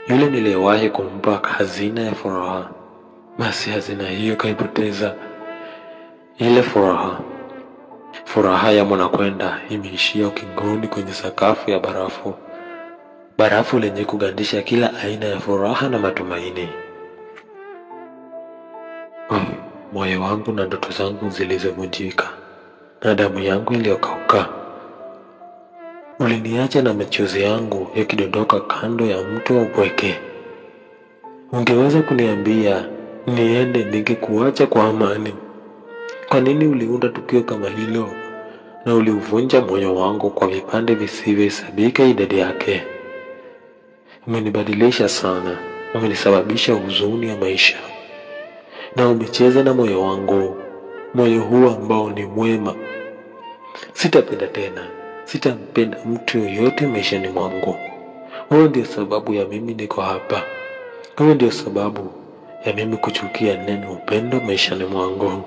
Yule niliyewahi kumpa hazina ya furaha, basi hazina hiyo kaipoteza. Ile furaha ya mwanakwenda imeishia ukingoni kwenye sakafu ya barafu. Barafu lenye kugandisha kila aina ya furaha na matumaini. Moyo wangu na ndoto zangu zilizovunjika, na damu yangu iliyokauka. Uliniacha na machozi yangu yakidondoka kando ya mto wa upweke. Ungeweza kuniambia niende, ningekuacha kwa amani. Kwa nini uliunda tukio kama hilo, na uliuvunja moyo wangu kwa vipande visivyohesabika idadi yake? Umenibadilisha sana, umenisababisha huzuni ya maisha, na umecheza na moyo wangu, moyo huu ambao ni mwema. Sitapenda tena, sitampenda mtu yoyote maishani mwangu. Wewe ndio sababu ya mimi niko hapa. Wewe ndio sababu ya mimi kuchukia neno upendo maishani mwangu.